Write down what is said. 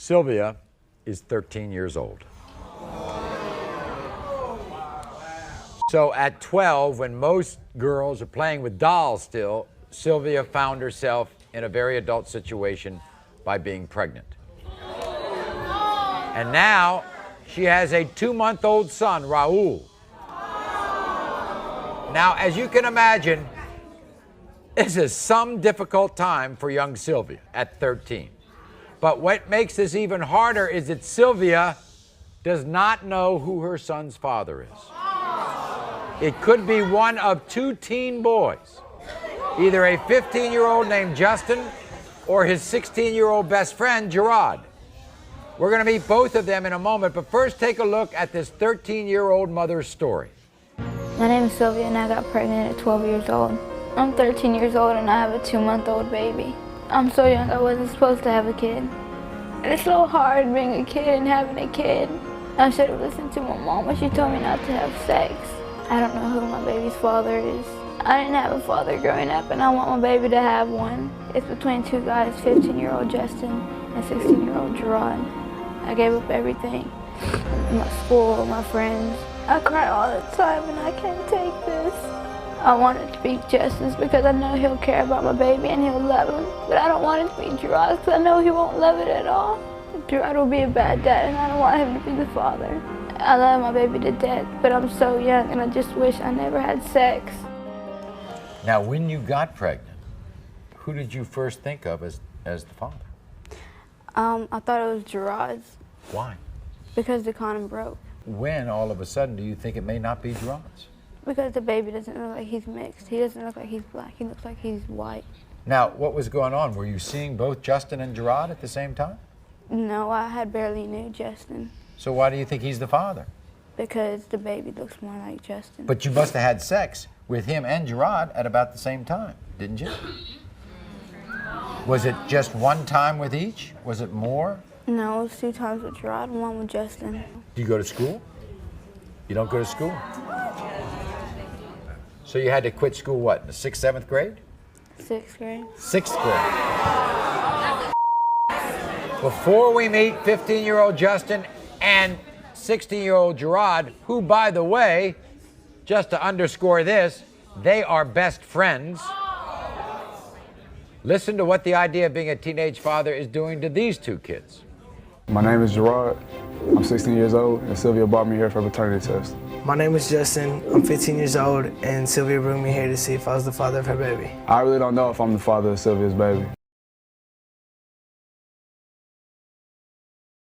Sylvia is 13 years old. So at 12, when most girls are playing with dolls still, Sylvia found herself in a very adult situation by being pregnant. And now she has a 2-month-old son, Raul. Now, as you can imagine, this is some difficult time for young Sylvia at 13. But what makes this even harder is that Sylvia does not know who her son's father is. It could be one of 2 teen boys, either a 15-year-old named Justin or his 16-year-old best friend, Gerard. We're going to meet both of them in a moment, but first take a look at this 13-year-old mother's story. My name is Sylvia and I got pregnant at 12 years old. I'm 13 years old and I have a 2-month-old baby. I'm so young I wasn't supposed to have a kid. It's so hard being a kid and having a kid. I should have listened to my mom when she told me not to have sex. I don't know who my baby's father is. I didn't have a father growing up and I want my baby to have one. It's between 2 guys, 15-year-old Justin and 16-year-old Gerard. I gave up everything. My school, my friends. I cry all the time and I can't take this. I want it to be Justin's because I know he'll care about my baby and he'll love him. But I don't want it to be Gerard's because I know he won't love it at all. Gerard will be a bad dad and I don't want him to be the father. I love my baby to death, but I'm so young and I just wish I never had sex. Now, when you got pregnant, who did you first think of as the father? I thought it was Gerard's. Why? Because the condom broke. When, all of a sudden, do you think it may not be Gerard's? Because the baby doesn't look like he's mixed. He doesn't look like he's black. He looks like he's white. Now, what was going on? Were you seeing both Justin and Gerard at the same time? No, I had barely knew Justin. So why do you think he's the father? Because the baby looks more like Justin. But you must have had sex with him and Gerard at about the same time, didn't you? Was it just one time with each? Was it more? No, it was 2 times with Gerard and 1 with Justin. Do you go to school? You don't go to school? So you had to quit school, what, in the 6th, 7th grade? 6th grade. 6th grade. Before we meet 15-year-old Justin and 16-year-old Gerard, who, by the way, just to underscore this, they are best friends. Listen to what the idea of being a teenage father is doing to these 2 kids. My name is Gerard. I'm 16 years old, and Sylvia brought me here for a paternity test. My name is Justin. I'm 15 years old, and Sylvia brought me here to see if I was the father of her baby. I really don't know if I'm the father of Sylvia's baby.